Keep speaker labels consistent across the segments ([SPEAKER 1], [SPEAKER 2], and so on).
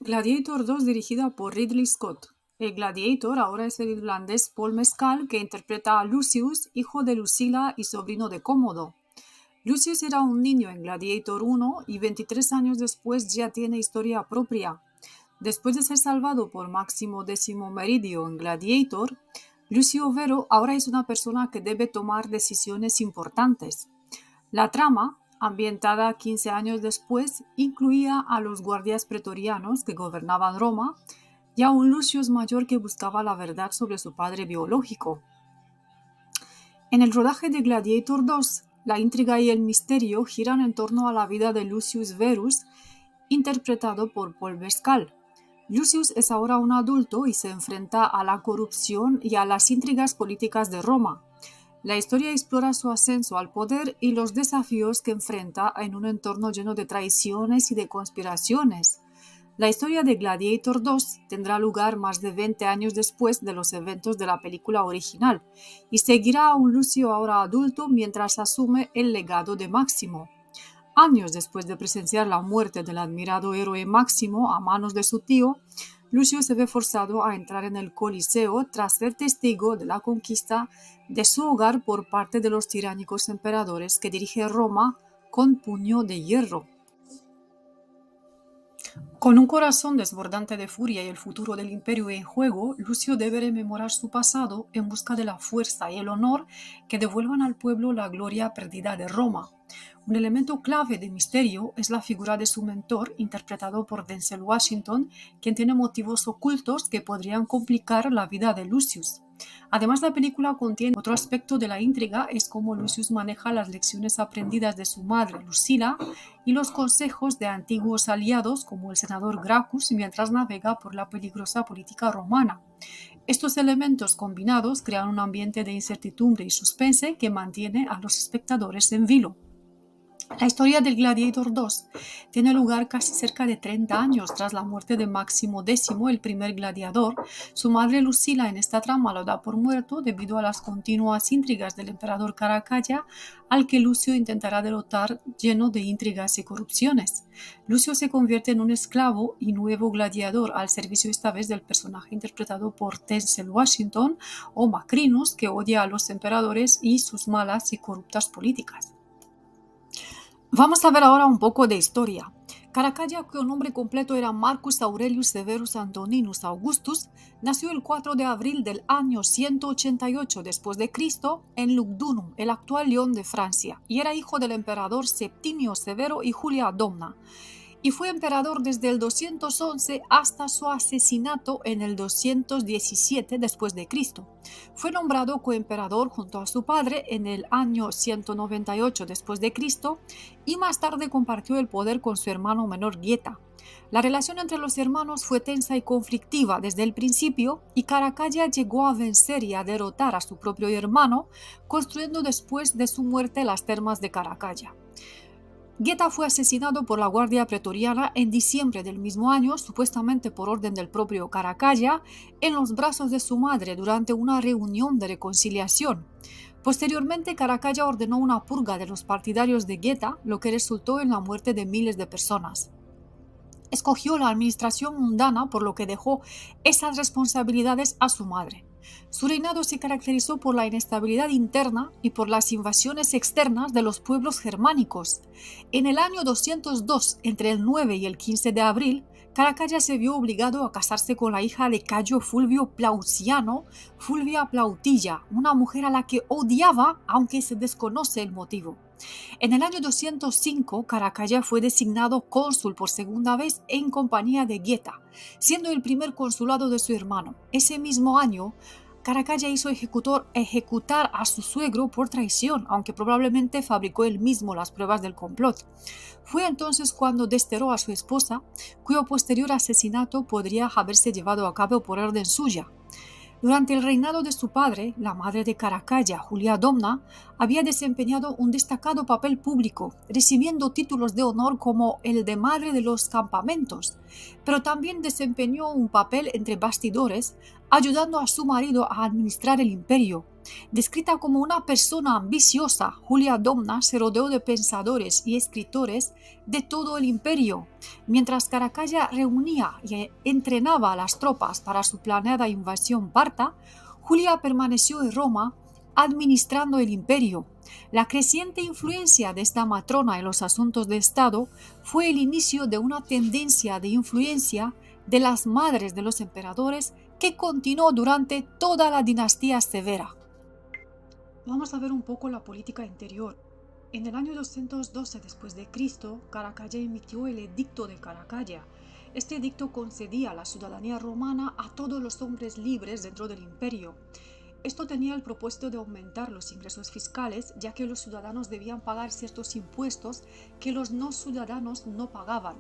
[SPEAKER 1] Gladiator 2 dirigida por Ridley Scott. El Gladiator ahora es el irlandés Paul Mescal, que interpreta a Lucius, hijo de Lucilla y sobrino de Cómodo. Lucius era un niño en Gladiator 1 y 23 años después ya tiene historia propia. Después de ser salvado por Máximo Décimo Meridio en Gladiator, Lucio Vero ahora es una persona que debe tomar decisiones importantes. La trama, ambientada 15 años después, incluía a los guardias pretorianos que gobernaban Roma y a un Lucius mayor que buscaba la verdad sobre su padre biológico. En el rodaje de Gladiator 2, la intriga y el misterio giran en torno a la vida de Lucius Verus, interpretado por Paul Mescal. Lucius es ahora un adulto y se enfrenta a la corrupción y a las intrigas políticas de Roma. La historia explora su ascenso al poder y los desafíos que enfrenta en un entorno lleno de traiciones y de conspiraciones. La historia de Gladiator 2 tendrá lugar más de 20 años después de los eventos de la película original y seguirá a un Lucio ahora adulto mientras asume el legado de Máximo. Años después de presenciar la muerte del admirado héroe Máximo a manos de su tío, Lucio se ve forzado a entrar en el Coliseo tras ser testigo de la conquista de su hogar por parte de los tiránicos emperadores que dirige Roma con puño de hierro. Con un corazón desbordante de furia y el futuro del imperio en juego, Lucio debe rememorar su pasado en busca de la fuerza y el honor que devuelvan al pueblo la gloria perdida de Roma. Un elemento clave de misterio es la figura de su mentor, interpretado por Denzel Washington, quien tiene motivos ocultos que podrían complicar la vida de Lucius. Además, la película contiene otro aspecto de la intriga, es cómo Lucius maneja las lecciones aprendidas de su madre, Lucilla, y los consejos de antiguos aliados como el senador Gracchus mientras navega por la peligrosa política romana. Estos elementos combinados crean un ambiente de incertidumbre y suspense que mantiene a los espectadores en vilo. La historia del Gladiator 2 tiene lugar casi cerca de 30 años tras la muerte de Máximo X, el primer gladiador. Su madre Lucilla en esta trama lo da por muerto debido a las continuas intrigas del emperador Caracalla, al que Lucio intentará derrotar lleno de intrigas y corrupciones. Lucio se convierte en un esclavo y nuevo gladiador al servicio esta vez del personaje interpretado por Denzel Washington o Macrinus, que odia a los emperadores y sus malas y corruptas políticas. Vamos a ver ahora un poco de historia. Caracalla, cuyo nombre completo era Marcus Aurelius Severus Antoninus Augustus, nació el 4 de abril del año 188 después de Cristo en Lugdunum, el actual León de Francia, y era hijo del emperador Septimio Severo y Julia Domna, y fue emperador desde el 211 hasta su asesinato en el 217 después de Cristo. Fue nombrado coemperador junto a su padre en el año 198 después de Cristo y más tarde compartió el poder con su hermano menor Geta. La relación entre los hermanos fue tensa y conflictiva desde el principio y Caracalla llegó a vencer y a derrotar a su propio hermano, construyendo después de su muerte las termas de Caracalla. Geta fue asesinado por la Guardia Pretoriana en diciembre del mismo año, supuestamente por orden del propio Caracalla, en los brazos de su madre durante una reunión de reconciliación. Posteriormente, Caracalla ordenó una purga de los partidarios de Geta, lo que resultó en la muerte de miles de personas. Escogió la administración mundana, por lo que dejó esas responsabilidades a su madre. Su reinado se caracterizó por la inestabilidad interna y por las invasiones externas de los pueblos germánicos. En el año 202, entre el 9 y el 15 de abril, Caracalla se vio obligado a casarse con la hija de Cayo Fulvio Plauciano, Fulvia Plautilla, una mujer a la que odiaba, aunque se desconoce el motivo. En el año 205, Caracalla fue designado cónsul por segunda vez en compañía de Geta, siendo el primer consulado de su hermano. Ese mismo año, Caracalla hizo ejecutar a su suegro por traición, aunque probablemente fabricó él mismo las pruebas del complot. Fue entonces cuando desterró a su esposa, cuyo posterior asesinato podría haberse llevado a cabo por orden suya. Durante el reinado de su padre, la madre de Caracalla, Julia Domna, había desempeñado un destacado papel público, recibiendo títulos de honor como el de madre de los campamentos, pero también desempeñó un papel entre bastidores, ayudando a su marido a administrar el imperio. Descrita como una persona ambiciosa, Julia Domna se rodeó de pensadores y escritores de todo el imperio. Mientras Caracalla reunía y entrenaba a las tropas para su planeada invasión parta, Julia permaneció en Roma administrando el imperio. La creciente influencia de esta matrona en los asuntos de Estado fue el inicio de una tendencia de influencia de las madres de los emperadores que continuó durante toda la dinastía severa. Vamos a ver un poco la política interior. En el año 212 después de Cristo, Caracalla emitió el Edicto de Caracalla. Este edicto concedía la ciudadanía romana a todos los hombres libres dentro del imperio. Esto tenía el propósito de aumentar los ingresos fiscales, ya que los ciudadanos debían pagar ciertos impuestos que los no ciudadanos no pagaban.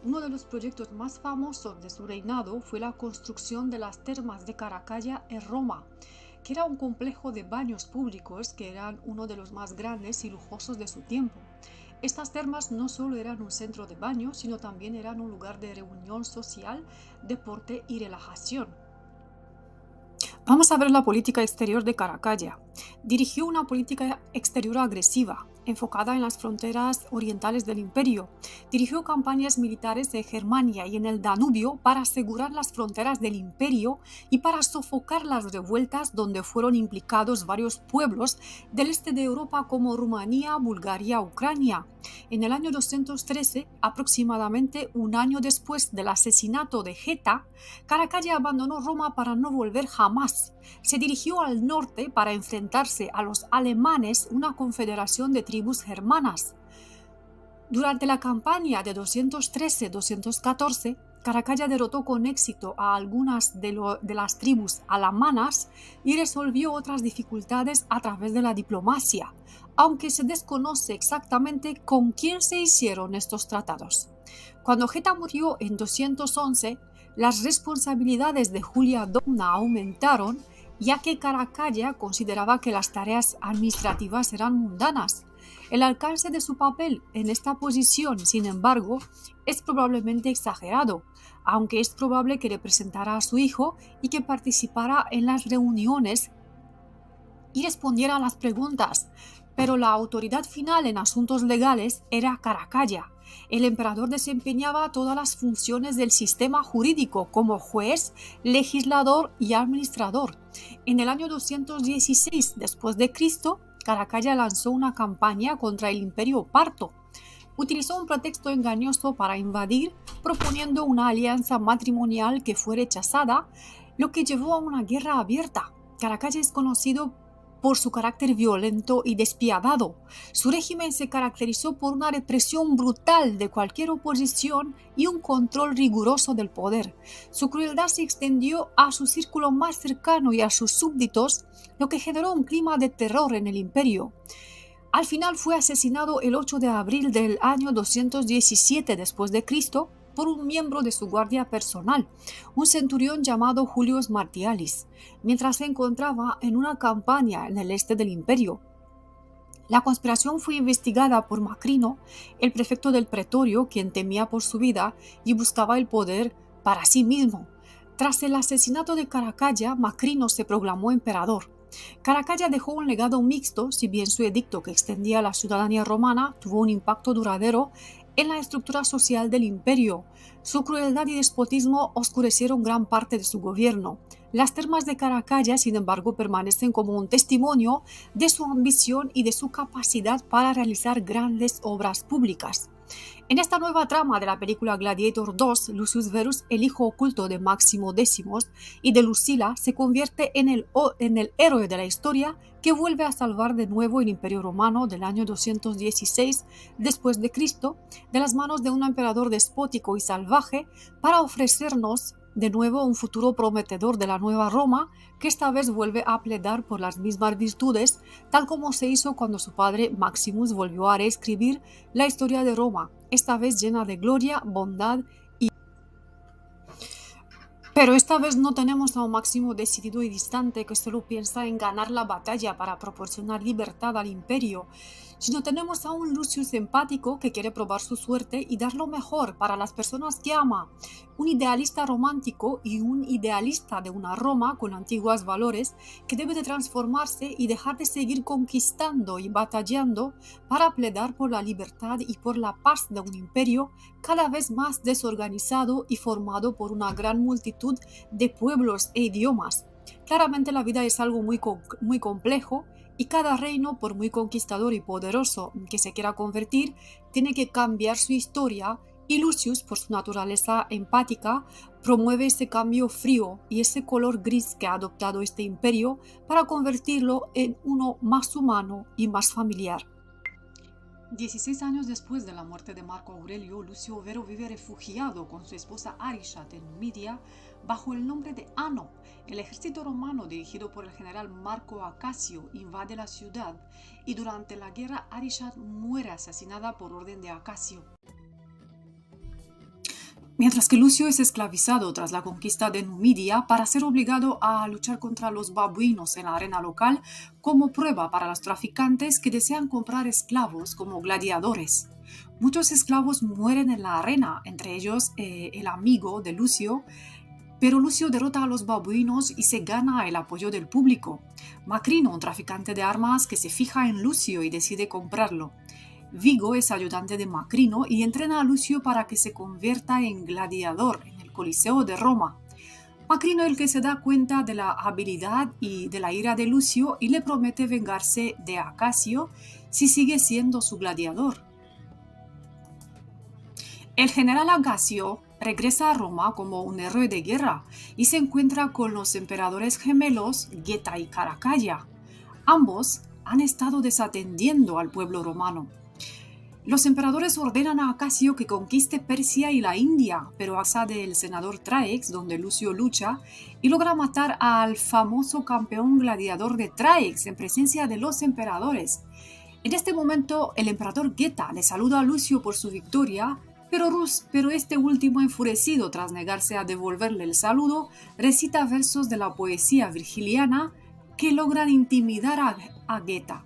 [SPEAKER 1] Uno de los proyectos más famosos de su reinado fue la construcción de las termas de Caracalla en Roma, que era un complejo de baños públicos que eran uno de los más grandes y lujosos de su tiempo. Estas termas no solo eran un centro de baño, sino también eran un lugar de reunión social, deporte y relajación. Vamos a ver la política exterior de Caracalla. Dirigió una política exterior agresiva, enfocada en las fronteras orientales del imperio. Dirigió campañas militares en Germania y en el Danubio para asegurar las fronteras del imperio y para sofocar las revueltas donde fueron implicados varios pueblos del este de Europa como Rumanía, Bulgaria, Ucrania. En el año 213, aproximadamente un año después del asesinato de Geta, Caracalla abandonó Roma para no volver jamás. Se dirigió al norte para enfrentarse a los alemanes, una confederación de tribus germanas. Durante la campaña de 213-214, Caracalla derrotó con éxito a algunas de las tribus alamanas y resolvió otras dificultades a través de la diplomacia, aunque se desconoce exactamente con quién se hicieron estos tratados. Cuando Geta murió en 211, las responsabilidades de Julia Domna aumentaron, ya que Caracalla consideraba que las tareas administrativas eran mundanas. El alcance de su papel en esta posición, sin embargo, es probablemente exagerado, aunque es probable que representara a su hijo y que participara en las reuniones y respondiera a las preguntas, pero la autoridad final en asuntos legales era Caracalla. El emperador desempeñaba todas las funciones del sistema jurídico como juez, legislador y administrador. En el año 216 después de Cristo, Caracalla lanzó una campaña contra el imperio parto. Utilizó un pretexto engañoso para invadir, proponiendo una alianza matrimonial que fue rechazada, lo que llevó a una guerra abierta. Caracalla es conocido por su carácter violento y despiadado. Su régimen se caracterizó por una represión brutal de cualquier oposición y un control riguroso del poder. Su crueldad se extendió a su círculo más cercano y a sus súbditos, lo que generó un clima de terror en el imperio. Al final fue asesinado el 8 de abril del año 217 después de Cristo por un miembro de su guardia personal, un centurión llamado Julius Martialis, mientras se encontraba en una campaña en el este del imperio. La conspiración fue investigada por Macrino, el prefecto del pretorio, quien temía por su vida y buscaba el poder para sí mismo. Tras el asesinato de Caracalla, Macrino se proclamó emperador. Caracalla dejó un legado mixto, si bien su edicto que extendía la ciudadanía romana tuvo un impacto duradero en la estructura social del imperio. Su crueldad y despotismo oscurecieron gran parte de su gobierno. Las termas de Caracalla, sin embargo, permanecen como un testimonio de su ambición y de su capacidad para realizar grandes obras públicas. En esta nueva trama de la película Gladiator II, Lucius Verus, el hijo oculto de Máximo Décimos y de Lucila, se convierte en el héroe de la historia que vuelve a salvar de nuevo el Imperio Romano del año 216 después de Cristo de las manos de un emperador despótico y salvaje para ofrecernos de nuevo un futuro prometedor de la nueva Roma que esta vez vuelve a pledar por las mismas virtudes, tal como se hizo cuando su padre Maximus volvió a reescribir la historia de Roma, esta vez llena de gloria, bondad y... Pero esta vez no tenemos a un Máximo decidido y distante que solo piensa en ganar la batalla para proporcionar libertad al imperio, sino tenemos a un Lucius empático que quiere probar su suerte y dar lo mejor para las personas que ama. un idealista romántico y un idealista de una Roma con antiguos valores que debe de transformarse y dejar de seguir conquistando y batallando para plegar por la libertad y por la paz de un imperio cada vez más desorganizado y formado por una gran multitud de pueblos e idiomas. Claramente la vida es algo muy complejo y cada reino, por muy conquistador y poderoso que se quiera convertir, tiene que cambiar su historia y Lucius, por su naturaleza empática, promueve ese cambio frío y ese color gris que ha adoptado este imperio para convertirlo en uno más humano y más familiar. 16 años después de la muerte de Marco Aurelio, Lucio Vero vive refugiado con su esposa Arishat en Numidia bajo el nombre de Ano. El ejército romano dirigido por el general Marco Acasio invade la ciudad y durante la guerra Arishat muere asesinada por orden de Acasio. Mientras que Lucio es esclavizado tras la conquista de Numidia para ser obligado a luchar contra los babuinos en la arena local como prueba para los traficantes que desean comprar esclavos como gladiadores. Muchos esclavos mueren en la arena, entre ellos el amigo de Lucio, pero Lucio derrota a los babuinos y se gana el apoyo del público. Macrino, un traficante de armas que se fija en Lucio y decide comprarlo. Vigo es ayudante de Macrino y entrena a Lucio para que se convierta en gladiador en el Coliseo de Roma. Macrino es el que se da cuenta de la habilidad y de la ira de Lucio y le promete vengarse de Acasio si sigue siendo su gladiador. El general Acasio regresa a Roma como un héroe de guerra y se encuentra con los emperadores gemelos Geta y Caracalla. Ambos han estado desatendiendo al pueblo romano. Los emperadores ordenan a Acasio que conquiste Persia y la India, pero asade el senador Traex, donde Lucio lucha, y logra matar al famoso campeón gladiador de Traex en presencia de los emperadores. En este momento, el emperador Geta le saluda a Lucio por su victoria, pero este último, enfurecido tras negarse a devolverle el saludo, recita versos de la poesía virgiliana que logran intimidar a Geta.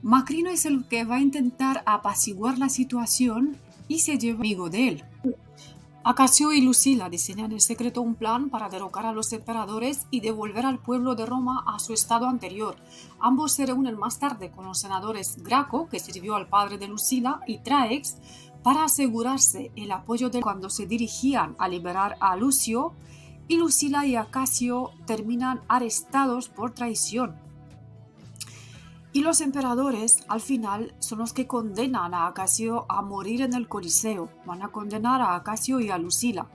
[SPEAKER 1] Macrino es el que va a intentar apaciguar la situación y se lleva amigo de él. Acasio y Lucila diseñan en secreto un plan para derrocar a los emperadores y devolver al pueblo de Roma a su estado anterior. Ambos se reúnen más tarde con los senadores Graco, que sirvió al padre de Lucila, y Traex, para asegurarse el apoyo de cuando se dirigían a liberar a Lucio, y Lucila y Acasio terminan arrestados por traición. Y los emperadores, al final, son los que condenan a Acasio a morir en el Coliseo. Van a condenar a Acasio y a Lucila.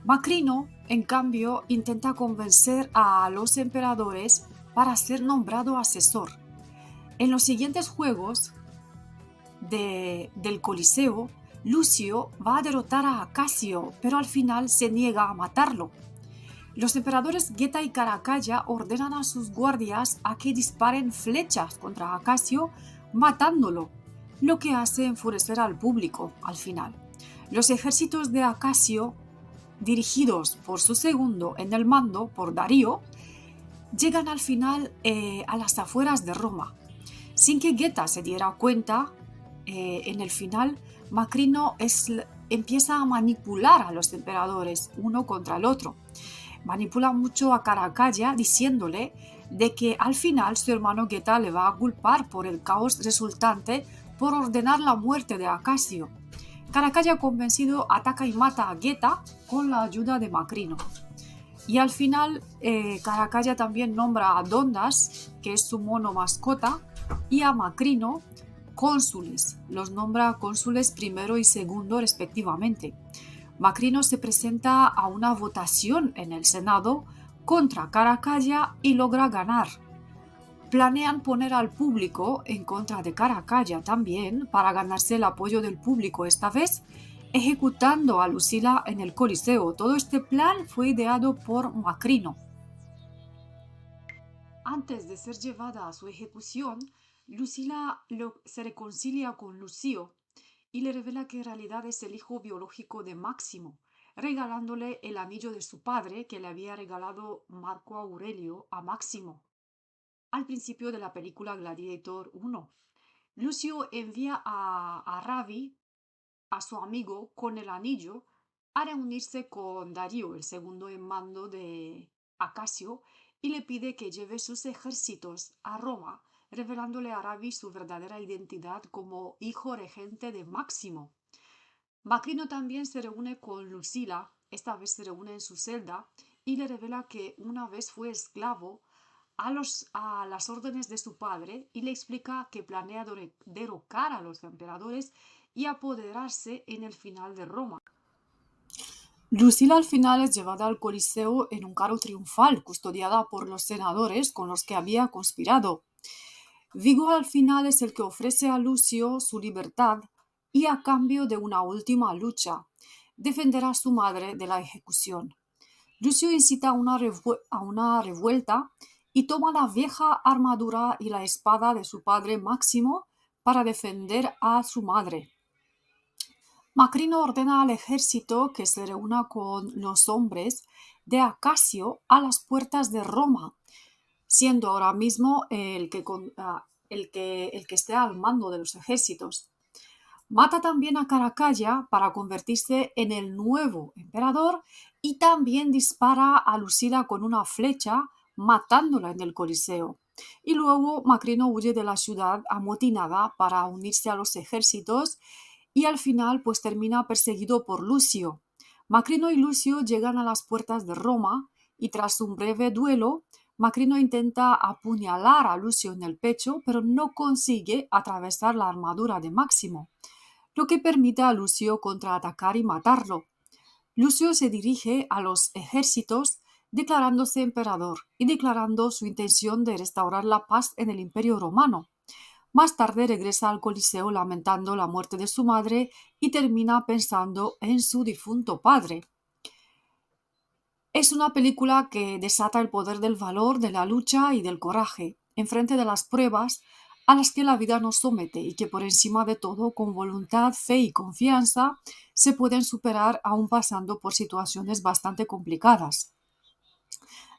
[SPEAKER 1] Macrino, en cambio, intenta convencer a los emperadores para ser nombrado asesor. En los siguientes juegos del Coliseo, Lucio va a derrotar a Acasio, pero al final se niega a matarlo. Los emperadores Geta y Caracalla ordenan a sus guardias a que disparen flechas contra Acasio, matándolo, lo que hace enfurecer al público al final. Los ejércitos de Acasio, dirigidos por su segundo en el mando, por Darío, llegan al final a las afueras de Roma. Sin que Geta se diera cuenta, en el final, Macrino empieza a manipular a los emperadores uno contra el otro. Manipula mucho a Caracalla diciéndole de que al final su hermano Geta le va a culpar por el caos resultante por ordenar la muerte de Acasio. Caracalla, convencido, ataca y mata a Geta con la ayuda de Macrino. Y al final Caracalla también nombra a Dondas, que es su mono mascota, y a Macrino cónsules. Los nombra cónsules primero y segundo respectivamente. Macrino se presenta a una votación en el Senado contra Caracalla y logra ganar. Planean poner al público en contra de Caracalla también para ganarse el apoyo del público, esta vez ejecutando a Lucila en el Coliseo. Todo este plan fue ideado por Macrino. Antes de ser llevada a su ejecución, Lucila se reconcilia con Lucio y le revela que en realidad es el hijo biológico de Máximo, regalándole el anillo de su padre que le había regalado Marco Aurelio a Máximo al principio de la película Gladiator 1. Lucio envía a Ravi, a su amigo, con el anillo a reunirse con Darío, el segundo en mando de Acasio, y le pide que lleve sus ejércitos a Roma, revelándole a Arabi su verdadera identidad como hijo regente de Máximo. Macrino también se reúne con Lucila, esta vez se reúne en su celda, y le revela que una vez fue esclavo a las órdenes de su padre y le explica que planea derrocar a los emperadores y apoderarse en el final de Roma. Lucila al final es llevada al Coliseo en un carro triunfal, custodiada por los senadores con los que había conspirado. Vigo al final es el que ofrece a Lucio su libertad y a cambio de una última lucha, defenderá a su madre de la ejecución. Lucio incita a una revuelta y toma la vieja armadura y la espada de su padre Máximo para defender a su madre. Macrino ordena al ejército que se reúna con los hombres de Acasio a las puertas de Roma, siendo ahora mismo el que esté al mando de los ejércitos. Mata también a Caracalla para convertirse en el nuevo emperador y también dispara a Lucila con una flecha, matándola en el Coliseo. Y luego Macrino huye de la ciudad amotinada para unirse a los ejércitos y al final pues termina perseguido por Lucio. Macrino y Lucio llegan a las puertas de Roma y tras un breve duelo, Macrino intenta apuñalar a Lucio en el pecho, pero no consigue atravesar la armadura de Máximo, lo que permite a Lucio contraatacar y matarlo. Lucio se dirige a los ejércitos declarándose emperador y declarando su intención de restaurar la paz en el Imperio Romano. Más tarde regresa al Coliseo lamentando la muerte de su madre y termina pensando en su difunto padre. Es una película que desata el poder del valor, de la lucha y del coraje, enfrente de las pruebas a las que la vida nos somete y que por encima de todo, con voluntad, fe y confianza, se pueden superar aún pasando por situaciones bastante complicadas.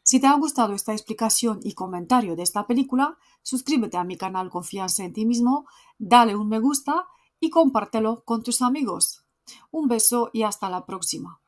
[SPEAKER 1] Si te ha gustado esta explicación y comentario de esta película, suscríbete a mi canal Confianza en ti mismo, dale un me gusta y compártelo con tus amigos. Un beso y hasta la próxima.